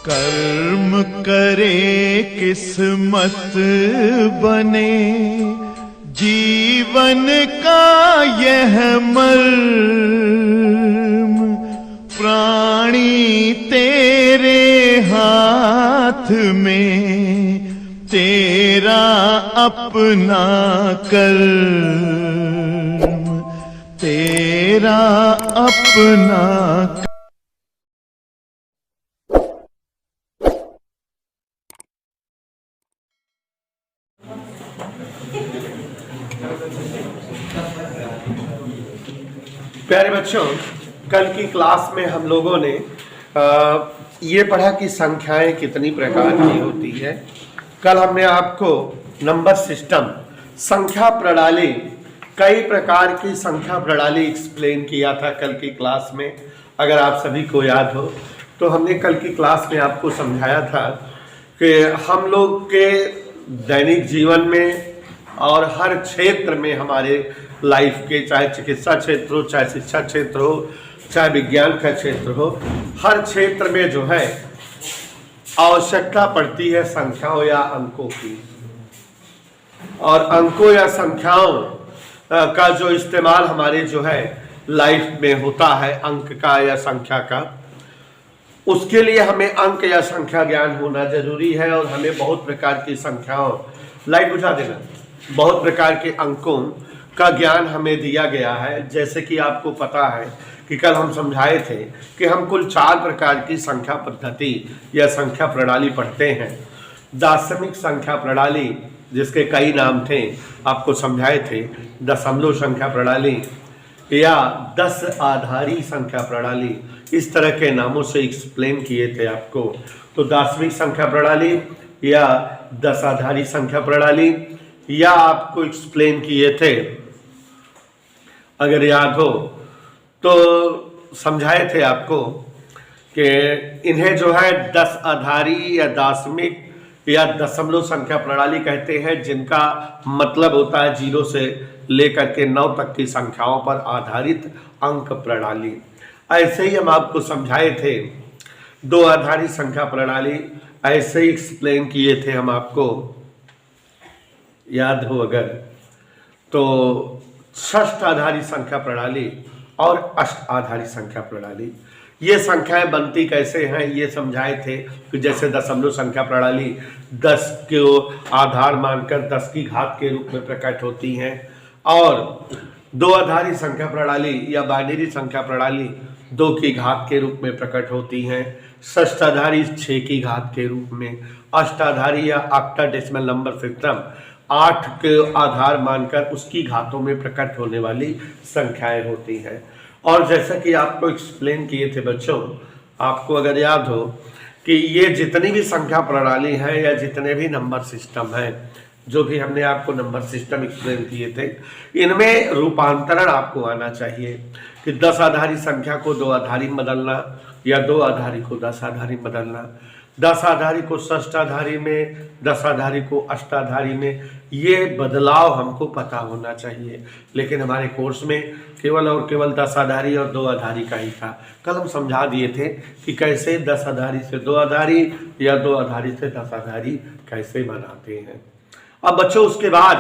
कर्म करे किस्मत बने, जीवन का यह मर्म, प्राणी तेरे हाथ में, तेरा अपना कर्म, तेरा अपना कर्म। प्यारे बच्चों, कल की क्लास में हम लोगों ने ये पढ़ा कि संख्याएं कितनी प्रकार की होती है। कल हमने आपको नंबर सिस्टम, संख्या प्रणाली, कई प्रकार की संख्या प्रणाली एक्सप्लेन किया था कल की क्लास में। अगर आप सभी को याद हो तो हमने कल की क्लास में आपको समझाया था कि हम लोग के दैनिक जीवन में और हर क्षेत्र में, हमारे लाइफ के, चाहे चिकित्सा क्षेत्र हो, चाहे शिक्षा क्षेत्र हो, चाहे विज्ञान का क्षेत्र हो, हर क्षेत्र में जो है आवश्यकता पड़ती है संख्याओं या अंकों की। और अंकों या संख्याओं का जो इस्तेमाल हमारे जो है लाइफ में होता है, अंक का या संख्या का, उसके लिए हमें अंक या संख्या ज्ञान होना जरूरी है। और हमें बहुत प्रकार की संख्याओं, लाइट बुझा देना, बहुत प्रकार के अंकों का ज्ञान हमें दिया गया है। जैसे कि आपको पता है कि कल हम समझाए थे कि हम कुल 4 प्रकार की संख्या पद्धति या संख्या प्रणाली पढ़ते हैं। दशमिक संख्या प्रणाली, जिसके कई नाम थे, आपको समझाए थे। दशमलव संख्या प्रणाली या 10 आधारी संख्या प्रणाली, इस तरह के नामों से एक्सप्लेन किए थे आपको। तो दशमिक संख्या प्रणाली या 10 आधारी संख्या प्रणाली या आपको एक्सप्लेन किए थे, अगर याद हो तो समझाए थे आपको कि इन्हें जो है 10 आधारी या दशमिक या दशमलव संख्या प्रणाली कहते हैं, जिनका मतलब होता है 0 से लेकर के 9 तक की संख्याओं पर आधारित अंक प्रणाली। ऐसे ही हम आपको समझाए थे 2 आधारी संख्या प्रणाली, ऐसे ही एक्सप्लेन किए थे हम आपको, याद हो अगर तो। षष्ठ आधारी संख्या प्रणाली और अष्ट आधारी संख्या प्रणाली, ये संख्याएं बनती कैसे हैं ये समझाए थे। कि जैसे दशमलव संख्या प्रणाली 10 को आधार मानकर 10 की घात के रूप में प्रकट होती हैं, और 2 आधारी संख्या प्रणाली या बाइनरी संख्या प्रणाली 2 की घात के रूप में प्रकट होती हैं। षष्ठाधारी 6 की घात के रूप में, अष्टाधारी या ऑक्टाडेसिमल नंबर सिस्टम 8 के आधार मानकर उसकी घातों में प्रकट होने वाली संख्याएं होती हैं। और जैसा कि आपको एक्सप्लेन किए थे बच्चों, आपको अगर याद हो कि ये जितनी भी संख्या प्रणाली है या जितने भी नंबर सिस्टम हैं, जो भी हमने आपको नंबर सिस्टम एक्सप्लेन किए थे, इनमें रूपांतरण आपको आना चाहिए कि 10 आधारी संख्या को 2 आधारी में बदलना या 2 आधारी को 10 आधारी में बदलना, 10 आधारी को षष्ठाधारी में, 10 आधारी को अष्टाधारी में, ये बदलाव हमको पता होना चाहिए। लेकिन हमारे कोर्स में केवल और केवल 10 आधारी और 2 आधारी का ही था। कल हम समझा दिए थे कि कैसे 10 आधारी से 2 आधारी या 2 आधारी से 10 आधारी कैसे बनाते हैं। अब बच्चों, उसके बाद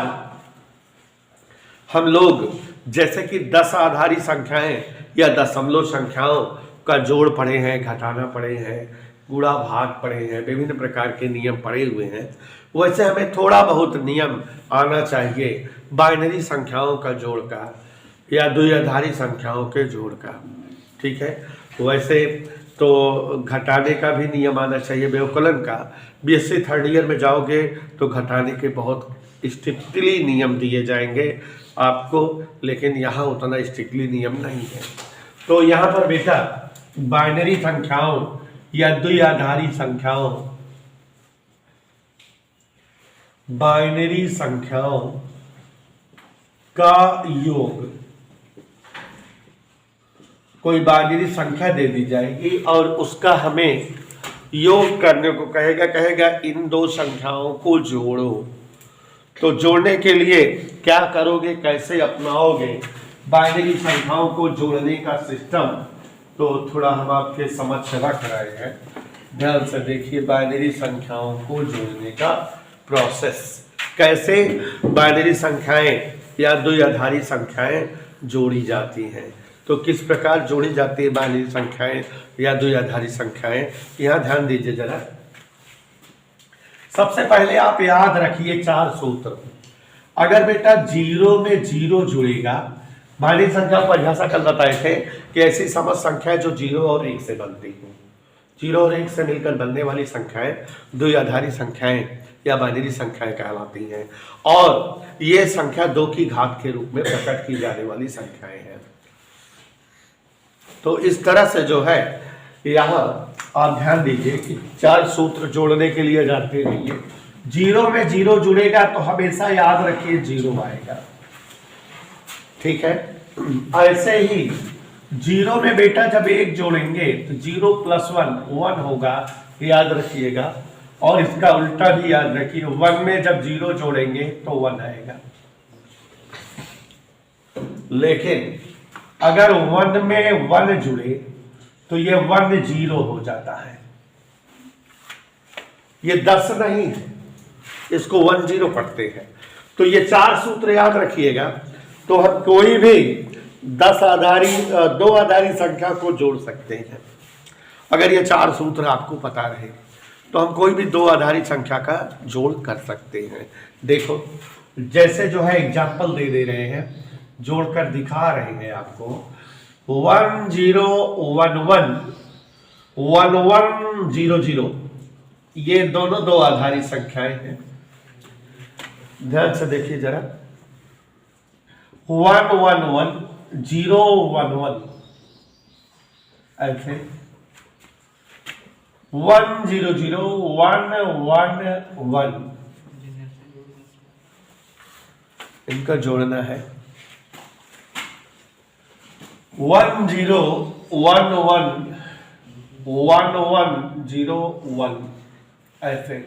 हम लोग जैसे कि 10 आधारी संख्याएं या दशमलव संख्याओं का जोड़ पढ़े हैं, घटाना पढ़े हैं, गुणा भाग पढ़े हैं, विभिन्न प्रकार के नियम पढ़े हुए हैं। वैसे हमें थोड़ा बहुत नियम आना चाहिए बाइनरी संख्याओं का जोड़ का या द्विआधारी संख्याओं के जोड़ का, ठीक है। वैसे तो घटाने का भी नियम आना चाहिए, व्यवकलन का। बीएससी 3rd ईयर में जाओगे तो घटाने के बहुत स्ट्रिक्टली नियम दिए जाएंगे आपको, लेकिन यहाँ उतना स्ट्रिक्टली नियम नहीं है। तो यहाँ पर बेटा बाइनरी संख्याओं या द्विआधारी संख्याओं, बाइनरी संख्याओं का योग, कोई बाइनरी संख्या दे दी जाएगी और उसका हमें योग करने को कहेगा इन 2 संख्याओं को जोड़ो। तो जोड़ने के लिए क्या करोगे, कैसे अपनाओगे बाइनरी संख्याओं को जोड़ने का सिस्टम, तो थोड़ा हम आपके समझ रख रहे हैं। ध्यान से देखिए, बाइनरी संख्याओं को जोड़ने का प्रोसेस, कैसे बाइनरी संख्याएं या द्विआधारी संख्याएं जोड़ी जाती हैं। तो किस प्रकार जोड़ी जाती है बाइनरी संख्याएं या द्विआधारी संख्याएं, यहाँ ध्यान दीजिए जरा। सबसे पहले आप याद रखिए 4 सूत्र। अगर बेटा 0 में 0 जुड़ेगा, बाइनरी संख्या परिभाषा कल बताए थे कि ऐसी समस्त संख्या जो 0 और 1 से बनती हो, 0 और 1 से मिलकर बनने वाली संख्याएं द्विआधारी संख्याएं या बाइनरी संख्याएं कहलाती हैं, और ये संख्या 2 की घात के रूप में प्रकट की जाने वाली संख्याएं हैं। तो इस तरह से जो है यहाँ आप ध्यान दीजिए कि 4 सूत्र जोड़ने के लिए जानते रहिए। 0 में 0 जुड़ेगा तो हमेशा याद रखिए 0 आएगा, ठीक है। ऐसे ही 0 में बेटा जब 1 जोड़ेंगे तो 0 + 1 होगा, याद रखिएगा। और इसका उल्टा भी याद रखिए, 1 में जब 0 जोड़ेंगे तो 1 आएगा। लेकिन अगर 1 में 1 जुड़े तो ये 1 0 हो जाता है। ये 10 नहीं है, इसको 1 0 पढ़ते हैं। तो ये 4 सूत्र याद रखिएगा। तो हम कोई भी 2 आधारी संख्या को जोड़ सकते हैं। अगर ये 4 सूत्र आपको पता रहे तो हम कोई भी 2 आधारी संख्या का जोड़ कर सकते हैं। देखो, जैसे जो है एग्जाम्पल दे रहे हैं, जोड़कर दिखा रहे हैं आपको। 1 0 1 1 1 1 0 0, ये दोनों 2 आधारी संख्याएं हैं। ध्यान से देखिए जरा। 1 1 1 0 1 1, ऐसे 1 0 0 1 1 1, इनका जोड़ना है। 1 0 1 1 1 1 0 1, ऐसे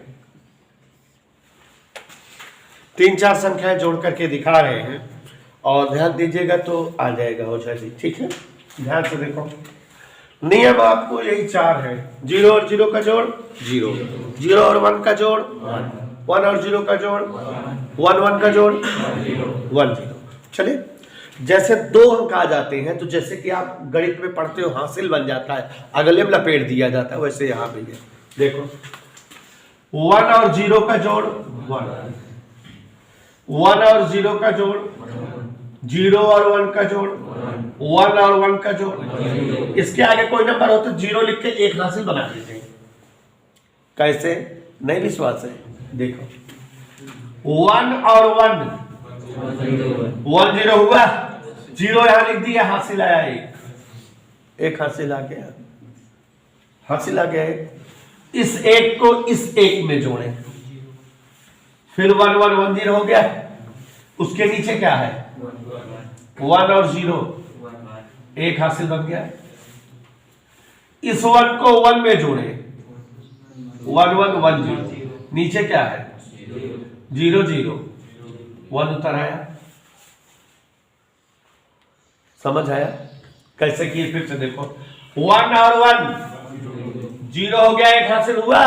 3-4 संख्याएं जोड़ करके दिखा रहे हैं, और ध्यान दीजिएगा तो आ जाएगा हो जाएगी, ठीक है। ध्यान से देखो, नियम आपको यही 4 है। 0 और 0 का जोड़ 0, 0 और 1 का जोड़ 1 और 0 का जोड़ 1 1 का जोड़ 1 0। चलिए, जैसे 2 अंक आ जाते हैं तो जैसे कि आप गणित में पढ़ते हो हासिल बन जाता है, अगले में लपेट दिया जाता है, वैसे यहाँ भी है। देखो, 1 और 0 का जोड़ 1, 1 और 0 का जोड़ 0 और 1 का जोड़ 1 और 1 का जोड़। इसके आगे कोई नंबर हो तो 0 लिख के 1 हासिल बना दीजिए। कैसे? नहीं विश्वास है, देखो 1 और 1 1 0 हुआ, 0 यहां लिख दिया, हासिल आया 1 हासिल आ गया, हासिल आ गया। इस 1 को इस 1 में जोड़े, फिर 1 1 1 0 हो गया। उसके नीचे क्या है? 1 और 0, 1 हासिल बन गया। इस 1 को 1 में जोड़े, 1 1 1 0, नीचे क्या है? 0 0, 1 उतर आया। समझ आया कैसे किए? फिर से देखो, 1 और 1 0 हो गया, 1 हासिल हुआ।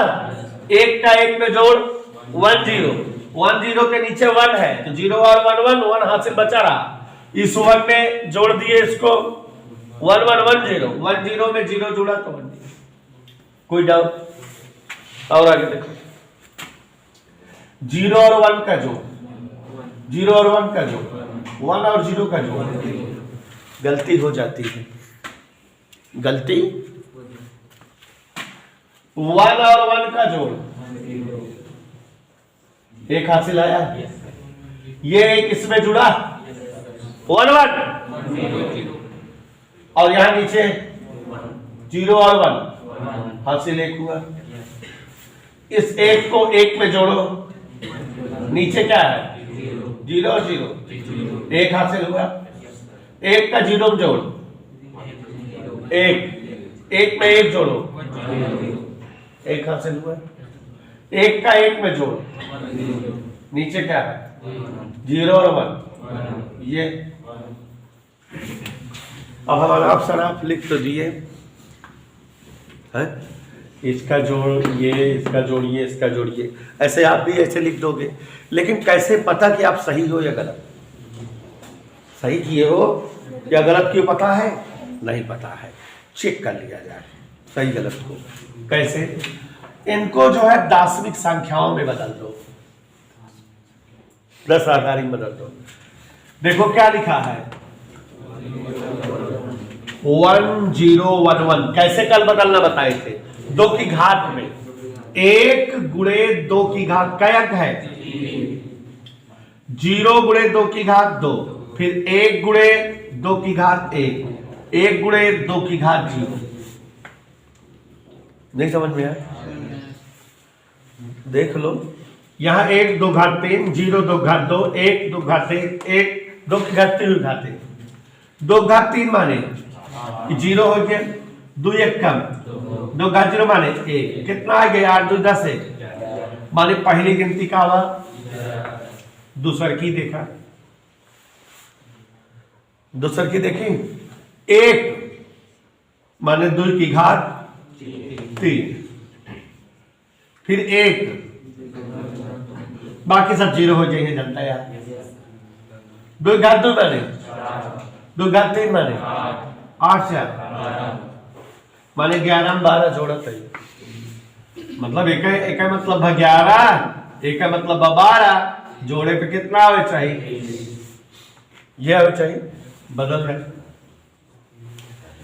1 का 1 में जोड़ 1 0, 1 0 के नीचे 1 है तो 0 और 1 1, 1 हासिल बचा रहा। इस 1 में जोड़ दिए इसको, 1 1 1 0, 1 0 में 0 जुड़ा तो 1 0। कोई डाउट? और आगे देखो, 0 और 1 का जोड़, 0 और 1 का जोड़, 1 और 0 का जोड़। गलती हो जाती है, गलती। 1 और 1 का जोड़, 1 हासिल आया। ये 1 इसमें जुड़ा, 1 1, और यहां नीचे 0 और 1 हासिल 1 हुआ। इस 1 को 1 में जोड़ो, नीचे क्या है? 0 और 0, 1 हासिल हुआ। 1 का 0 में जोड़, 1 में 1 जोड़ो, 1 हासिल हुआ। 1 का 1 में जोड़, नीचे क्या है? 0 और 1, ये। अब हमारा ऑप्शन आप लिख तो दिए हैं, इसका जोड़ ये, इसका जोड़ ये, इसका जोड़ ये, ऐसे आप भी ऐसे लिख दोगे। लेकिन कैसे पता कि आप सही हो या गलत? सही किए हो या गलत क्यों पता है? नहीं पता है, चेक कर लिया जाए सही गलत को। कैसे? इनको जो है दार्शनिक संख्याओं में बदल दो, प्लस आधारी में बदल दो। देखो क्या लिखा है, 1011। कैसे कल बदलना बताए थे? 2 की घात में 1 गुणे 2 की घात क्या अंक है? 0 गुणे 2 की घात 2, फिर 1 गुणे 2 की घात 1, 1 गुणे 2 की घात 0। नहीं समझ में आया? देख लो, यहां 1 2 घात 3, 0 2 घात 2, 1 2 घात 1, 1 2 की घात 3 घात 1, 2 घात 3 माने 0 हो गया, 2 1 कम, 2 घात 0 माने 1, कितना आ गया? 8 2 10 है, माने पहली गिनती का हुआ, दूसर की देखा, दूसर की देखी 1 माने 2 की घात 3, फिर 1, बाकी सब 0 हो जाएंगे, जनता यार। 2 घात 2 माने 2 घात 3 माने 8 से माने 11 में 12 जोड़त है, मतलब एक मतलब 11, एक मतलब 12, जोड़े पे कितना हो चाहिए? यह हो चाहिए, बदल रहे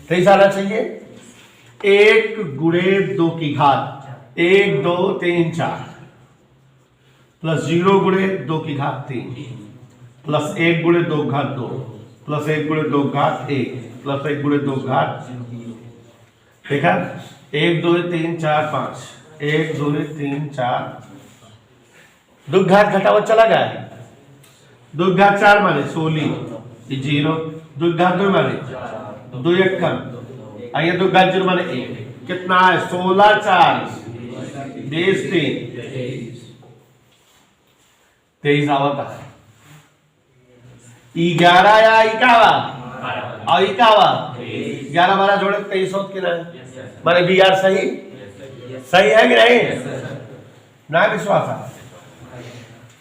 कैसा आना चाहिए? 1 गुणे 2 की घात 1 2 3 4, प्लस 0 गुणे 2 की घात 3, प्लस 1 गुणे 2 घात 2, प्लस 1 गुणे 2 घात 1, प्लस 1 गुणे 2 घात, देखा 1 2 3 4 5, 1 2 3 4, 2 घात घटाओ चला गया, 2 घात 4 माने 16, 0, 2 घात 2 माने 2 1 कम, आइए 2 घात 0 माने 1, कितना है? 16 4 20 3 23 आवता है। 11 या 51 और 51 11 12 जोड़े 23 होत के ना, माने बी आर सही, सही है कि नहीं? ना विश्वास है?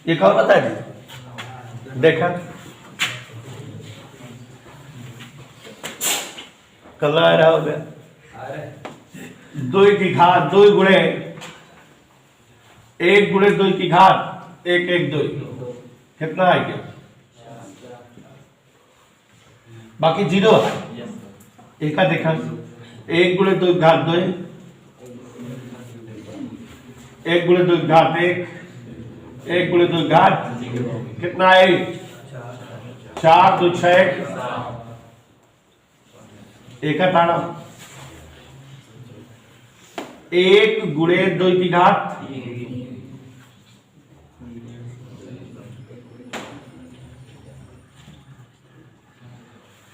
ये कौन बता दी? देखा कल आ रहा हो गया, 2 की घात 2 गुणे 1 गुणे 2 की घात 1 1 2, कितना है क्या? बाकी 0 है, एक का देखा 1 गुणे 2 घात 2, 1 गुणे 2 घात 1, 1 गुणे 2 घात, कितना है? 4 2 6 एक का ताड़ा, 1 गुणे 2 की घात,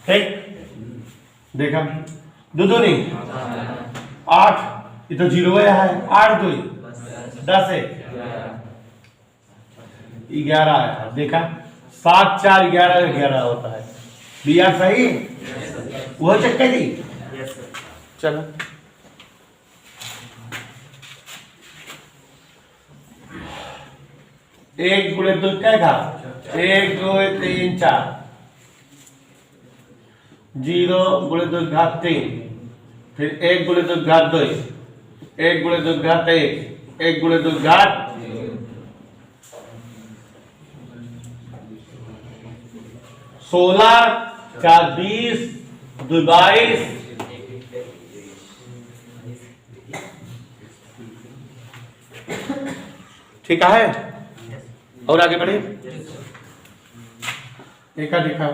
ठीक देखा, 2 2 नहीं 8, ये तो 0 है, 8 2 10 है, 11 है, देखा 7 4 11 11 होता है, बिया सही वो चक्कर दी। चलो एक गुणे 2 क्या घात 1 2 3 4, 0 गुणे 2 घात 3, फिर 1 गुणे 2 घात 2, 1 गुणे 2 घात 1, 1 गुणे 2 घात 16 4 20 2 22, ठीक है। और आगे बढ़े, एक देखा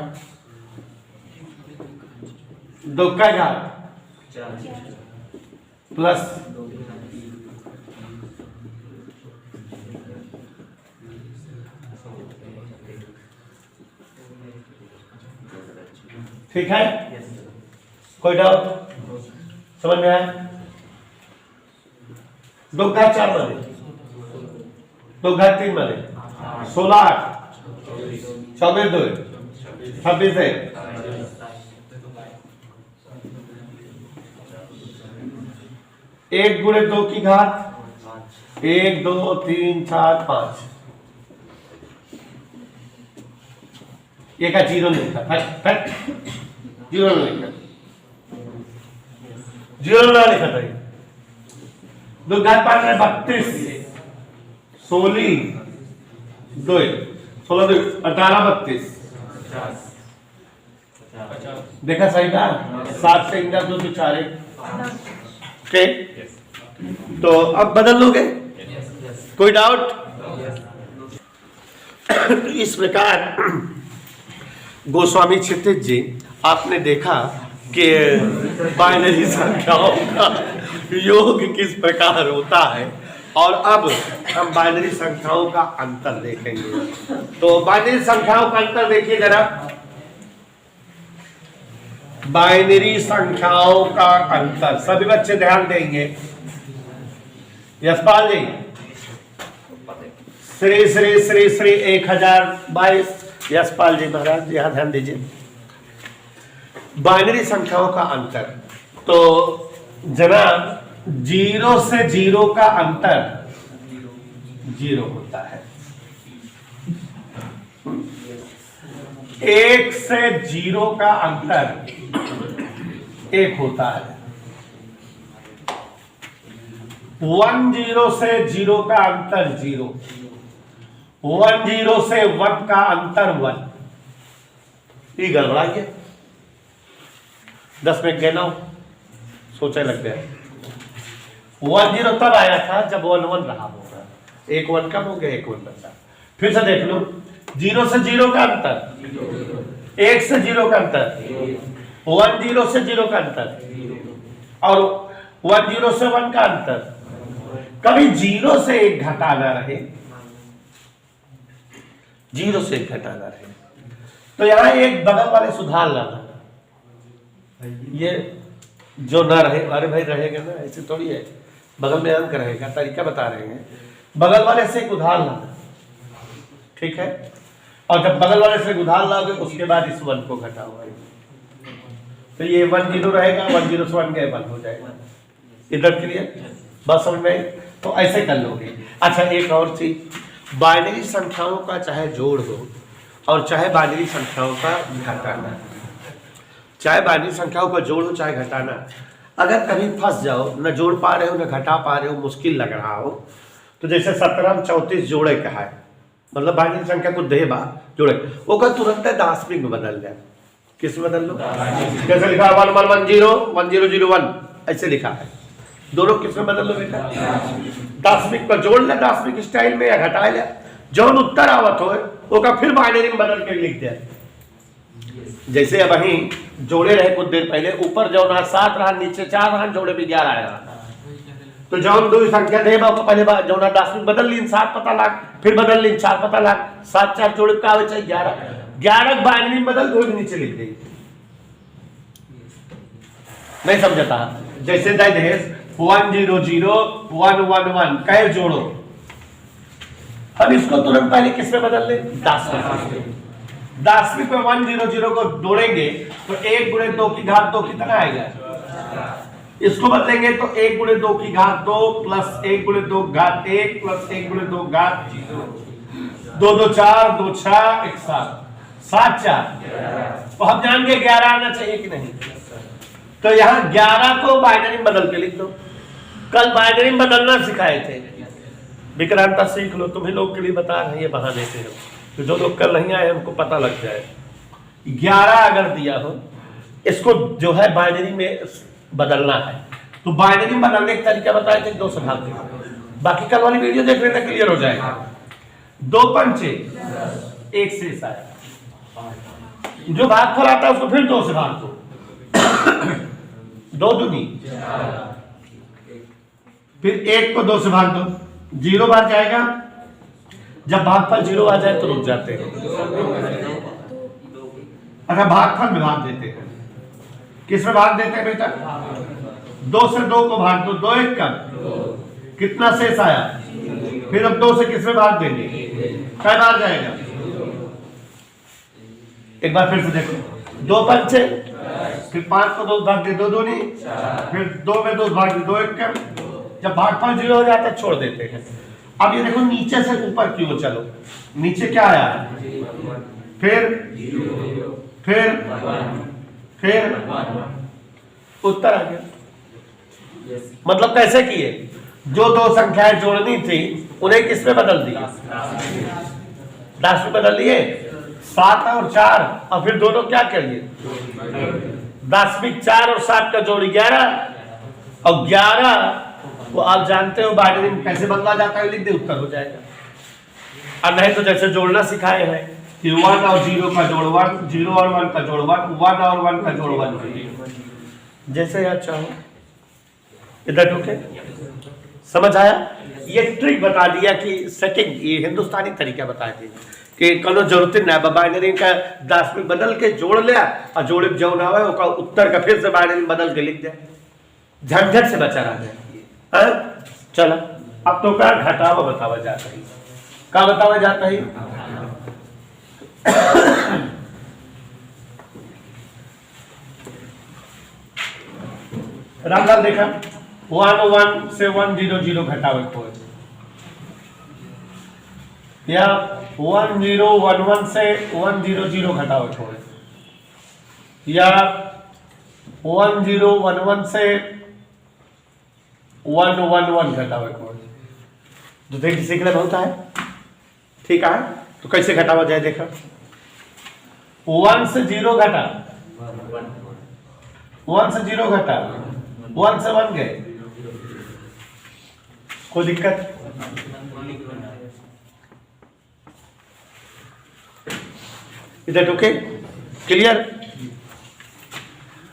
2 का घात प्लस ठीक है, कोई डाउट? समझ में आया? 2 घात 4 माने 2 घात 3 माने 16 8 24 2 26 है, 1 गुणे 2 की घात 1 2 3 4 5। ये का जीरो नहीं लिखा, फट जीरो नहीं लिखा, जीरो ना लिखा था। 2 घात 5 है 32, 16 2 16 2 18 32। देखा सही था। 7 से इंगा 2 तो 4 ओके। तो अब बदल लोगे, कोई डाउट? तो इस प्रकार गोस्वामी क्षितिज जी आपने देखा कि बाइनरी संख्याओं का योग किस प्रकार होता है, और अब हम बाइनरी संख्याओं का अंतर देखेंगे। तो बाइनरी संख्याओं का अंतर देखिए जरा। बाइनरी संख्याओं का अंतर सभी बच्चे ध्यान देंगे। यशपाल जी, श्री श्री श्री श्री 1022। यशपाल जी महाराज यहां ध्यान दीजिए। बाइनरी संख्याओं का अंतर, तो जनाब 0 से 0 का अंतर 0 होता है। 1 से 0 का अंतर 1 होता है। 1 0 से 0 का अंतर 0। 1 0 से 1 का अंतर 1। ये गड़बड़ा गया। 10 में कहना सोचे लग गया। 1 0 तब आया था जब 1 1 रहा होगा। 1 1 कम हो गया, 1 1 बचा। फिर से देख लो, 0 से 0 का अंतर, 1 से 0 का अंतर, 1 0 से 0 का अंतर, और 1 0 से 1 का अंतर। कभी 0 से 1 घटाना रहे, 0 से 1 घटाना रहे, तो यहां एक बगल वाले सुधार लाना। ये जो ना रहे, अरे भाई रहेगा ना, ऐसे थोड़ी है। बगल में अंक रहेगा, तरीका बता रहे हैं। बगल वाले से एक उधार लाना, ठीक है। और जब बगल वाले से उधार लाओगे उसके बाद इस 1 को घटाओ, तो ये 1 0 रहेगा, 1 0 से 1 गए 1 हो जाएगा। इधर क्लियर, बस समझ में आई? तो ऐसे कर लोगे। अच्छा, एक और चीज, बाइनरी संख्याओं का चाहे जोड़ हो और चाहे बाइनरी संख्याओं का घटाना, चाहे बाइनरी संख्याओं का जोड़ हो चाहे घटाना, अगर कभी फंस जाओ, न जोड़ पा रहे हो न घटा पा रहे हो, मुश्किल लग रहा हो, तो जैसे 17 में 34 जोड़े का है, मतलब बाइनरी संख्या को दे बा जोड़े, वो का तुरंत दास्मिक में बदल जाए। किस में बदल लो? जैसे लिखा 1 1 1 0 1 0 0 1, ऐसे लिखा है। दोनों किस में बदल लो बेटा? दास्मिक पर जोड़ ले, दास्मिक स्टाइल में, या घटा ले। जौन उत्तर आवत हो वो का फिर बाइनरी में बदल के लिख दे। जैसे अब वही जोड़े रहे कुछ देर पहले, ऊपर जो रहा 7 रहा, नीचे 4 रहा, जोड़े में 11 आया। तो जौन दो संख्या दे पहले जो दास्मिक बदल ली 7 पता लाग, फिर बदल ली 4 पता लाग, 7 4 जोड़े का 11 बाइनरी में बदल दो, नीचे लिख दे। नहीं समझता? जैसे देश 1 0 0 1 1 1 कहे जोड़ो, अब इसको तुरंत पहले किसमें बदल ले? दास्मिक। दास्मिक में 1 0 0 को जोड़ेंगे तो 1 गुणे 2 की घात 2 कितना आएगा? इसको बदलेंगे तो 1 गुणे 2 की घात 2 प्लस 1 गुणे 2 घात 1 प्लस 1 गुणे 2 घात 2 2 4 2 6 1 7 7 4। तो हम जान गए 11 आना चाहिए कि नहीं? तो यहाँ 11 को बाइनरी में बदल के लिख दो। कल बाइनरी में बदलना सिखाए थे, विक्रांता सीख लो, तुम्हें लोग के लिए बता रहे हैं, ये बहाने से हो, तो जो लोग कल नहीं आए हमको पता लग जाए। 11 अगर दिया हो, इसको जो है बाइनरी में बदलना है, तो बाइनरी में बदलने का तरीका बताए थे 2 से भाग दो। बाकी कल वाली वीडियो देख लेना, क्लियर हो जाएगा। 2 पंचे 1 शेष आया, जो भागफल आता है उसको फिर 2 से भाग दो। 2 दूनी, फिर 1 को 2 से भाग दो, 0 बार जाएगा। जब भागफल 0 आ जाए तो रुक जाते हैं। अच्छा, भागफल में भाग देते हैं। किस में भाग देते हैं बेटा? 2 से 2 को भाग दो, 2 1 का कितना शेष आया? फिर अब 2 से किस में भाग देंगे? कई बार जाएगा? एक बार फिर से देखो, 2 पंचे, फिर 5 को 2 भाग दे, 2 दूनी, फिर 2 में 2 भाग दे, 2 एक कम। जब भागफल 0 हो जाता है छोड़ देते हैं। अब ये देखो नीचे से ऊपर की ओर चलो, नीचे क्या आया, फिर उत्तर आ गया। मतलब कैसे किए, जो 2 संख्याएं जोड़नी थी उन्हें किस में बदल दिया, 10 में बदल दिए, 7 और 4, और फिर दोनों क्या करिए, 10 में 4 और 7 का जोड़ 11, और 11 वो आप जानते हो बाइनरी में कैसे बदला जाता है, लिख दे उत्तर हो जाएगा। और नहीं तो जैसे जोड़ना सिखाए हैं कि 1 और 0 का जोड़ 1, 0 और 1 का जोड़ 1, 1 और 1 का जोड़ 1, जैसे याद चाहो इधर टूके। समझ आया, ये ट्रिक बता दिया कि सेटिंग, ये हिंदुस्तानी तरीका बताए थे कि कलो जरूरत ना बाइनरी का 10 में बदल के जोड़ लिया और जोड़े जो ना हो का उत्तर का फिर से बाइनरी में बदल के लिख दे, झंझट से बचा रहा है। चलो अब तो क्या घटावा बतावा जाता है, क्या बतावा जाता है, रामलाल देखा 1 1 से 1 0 0 घटावे को, या 1 0 1 1 से 1 0 0 घटावे को, या 1 0 1 1 से 1 1 1 घटावे को। तो देखिए सीखने में होता है, ठीक है। तो कैसे घटावा जाए देखा, 1 से 0 घटा, 1 से 0 घटा, 1 से 1 गए, कोई दिक्कत, इधर ओके क्लियर।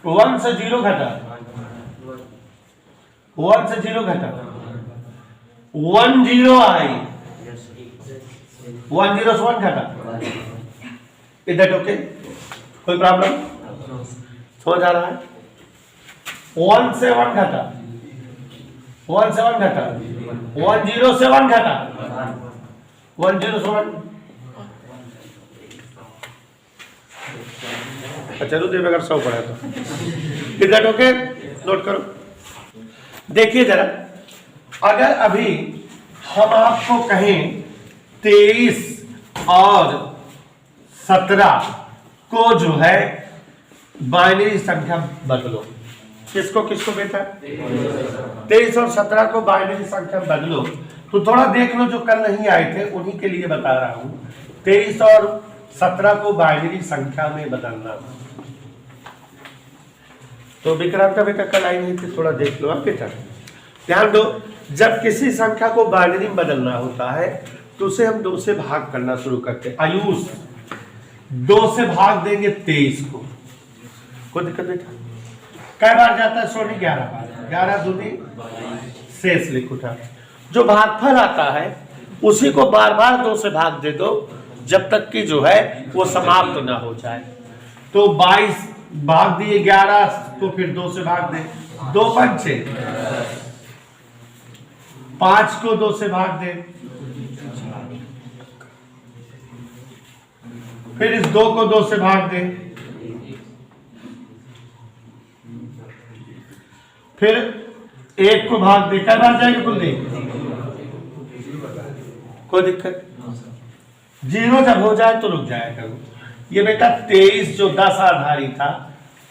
1 से 0 घटा, 1 से 0 घटा, 1 0 आई, 1 0 से 1 घटा, इधर ओके, कोई प्रॉब्लम, समझ आ रहा है। 1 से 1 घटा, 1 से 1 घटा, 1 0 से 1 घटा, 1 0 से 1, अच्छा रुद्र अगर 100 पड़ा तो इधर ओके, नोट करो। देखिए जरा, अगर अभी हम आपको कहें 23 और 17 को जो है बाइनरी संख्या बदलो, किसको किसको बेटा, 23 और 17 को बाइनरी संख्या बदलो, तो थोड़ा देख लो जो कल नहीं आए थे उन्हीं के लिए बता रहा हूं। 23 और 17 को बाइनरी संख्या में बदलना, तो विक्रांत बेटा कल आई नहीं थी, थोड़ा देख लो आप बेटा, ध्यान दो। जब किसी संख्या को बाइनरी में बदलना होता है तो उसे हम 2 से भाग करना शुरू करते हैं। आयुष 2 से भाग देंगे 23 को, कोई दिक्कत बेटा, कई बार जाता है सोनी 11 बार, 11 दूनी शेष लिख उठा। जो भागफल आता है उसी को बार बार 2 से भाग दे दो जब तक कि जो है वो समाप्त ना हो जाए। तो 22 भाग दिए 11 को, फिर 2 से भाग दे, 2 पंचे, 5 को 2 से भाग दे, फिर इस 2 को 2 से भाग दे, फिर 1 को भाग दे, क्या बार जाएगी कुलदीप, कोई दिक्कत, 0 जब हो जाए तो रुक जाया करो। ये बेटा 23 जो 10 आधारी था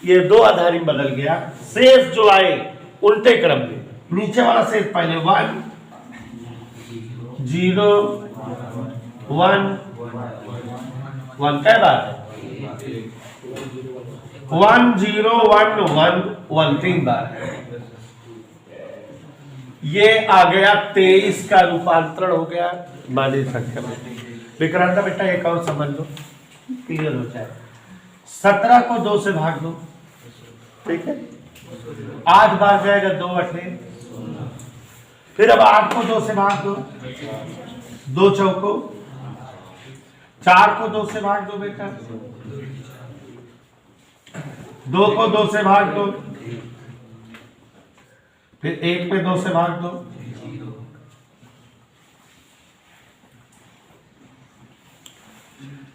ये 2 आधारी में बदल गया, शेष जो आए उल्टे क्रम में, नीचे वाला शेष पहले 1 0 1 1, क्या बात है, 1 0 1 1 1 3 बार, ये आ गया 23 का रूपांतरण हो गया बाइनरी संख्या में। विक्रांता बेटा एक और समझ लो, क्लियर हो जाए। 17 को 2 से भाग दो, ठीक है, 8 बार जाएगा, 2 8, फिर अब 8 को 2 से भाग दो, 2 चौको, 4 को 2 से भाग दो बेटा, 2 को 2 से भाग दो, फिर 1 पे 2 से भाग दो,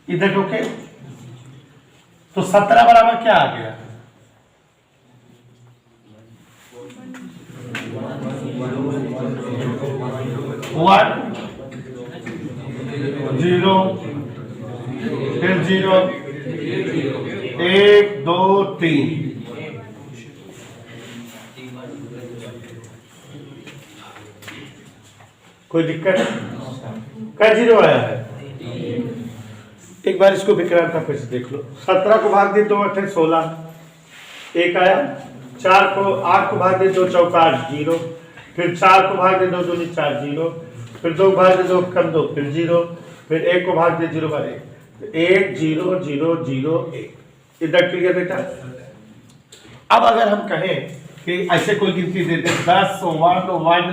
इधर ओके। तो 17 बराबर क्या आ गया, 1 0 फिर 0 1 2 3। कोई दिक्कत? क्या 0 आया है? एक बार इसको विक्रांता फिर से देख लो। 17 को भाग दे 2 8 16, 1 आया। 4 को 8 को भाग दे 2 चौका 0, फिर 4 को भाग दे 2 दूनी 4 0, फिर 2 को भाग दे 2 कम 2 फिर 0, फिर 1 को भाग दे 0 बार 1 0 0 0 1। इधर क्लियर बेटा? अब अगर हम कहें कि ऐसे कोई गिनती देते 10 1 1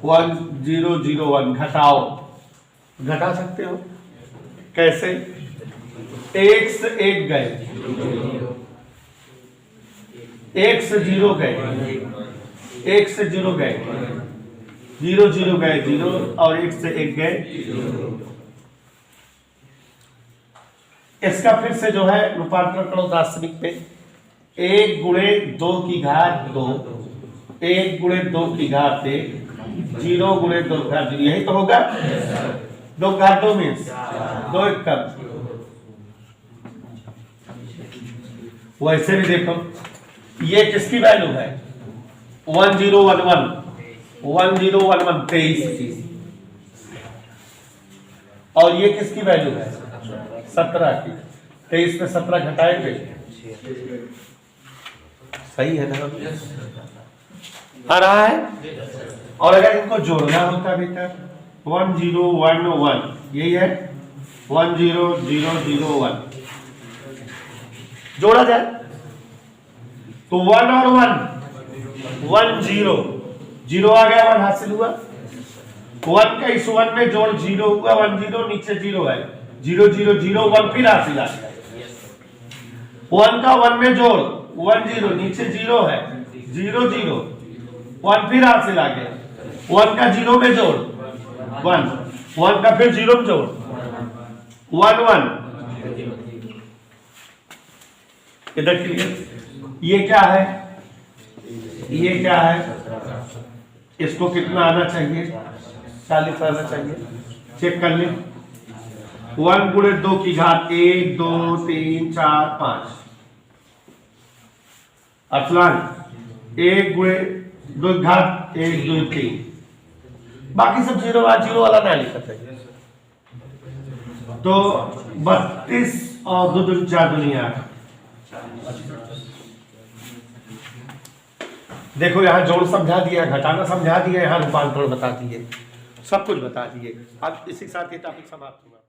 1 0 0 1 घटाओ, घटा सकते हो कैसे? 1 से 1 गए, 1 से 0 गए, 1 से 0 गए, 0 0 गए 0 और 1 से 1 गए। इसका फिर से जो है रूपांतरण करो दार्शनिक पे। 1 गुणे 2 की घात 2, 1 गुणे 2 की घात 1, 0 गुणे 2 की घात 0, यही तो होगा। 2 घात 2 मीन्स 2 1 कम। वैसे भी देखो ये किसकी वैल्यू है? 1 0 1 1 1 0 1 1 23, और ये किसकी वैल्यू है? 17 की। 23 में 17 घटाएंगे, सही है ना? आ रहा है। और अगर इनको जोड़ना होता बेटा 1 0 1 1, यही है 1 0 0 0 1, जोड़ा जाए तो 1 और 1 0 0 आ गया, 1 हासिल हुआ। 1 का इस 1 में जोड़ 0 हुआ, 1 0 नीचे 0 है, 0 0 0 1 फिर हासिल आ गया। 1 का 1 में जोड़ 1 0 नीचे 0 है, 0 0 1 फिर हासिल आ गया। 1 का 0 में जोड़ 1, 1 का फिर 0 में जोड़ 1 1। इधर क्लियर? ये क्या है? ये क्या है? इसको कितना आना चाहिए? 40 आना चाहिए। चेक कर ले। 1 गुणे 2 की घात 1 2 3 4 5, अफलान 1 गुणे 2 की घात 1 2 3, बाकी सब 0 वाला ना लिखा था। तो 32 और 2 दूनी 4 दूनी 8। देखो यहाँ जोड़ समझा दिया, घटाना समझा दिया, यहाँ रूपांतरण बता दिए, सब कुछ बता दिए। अब इसी के साथ ये टॉपिक समाप्त हुआ।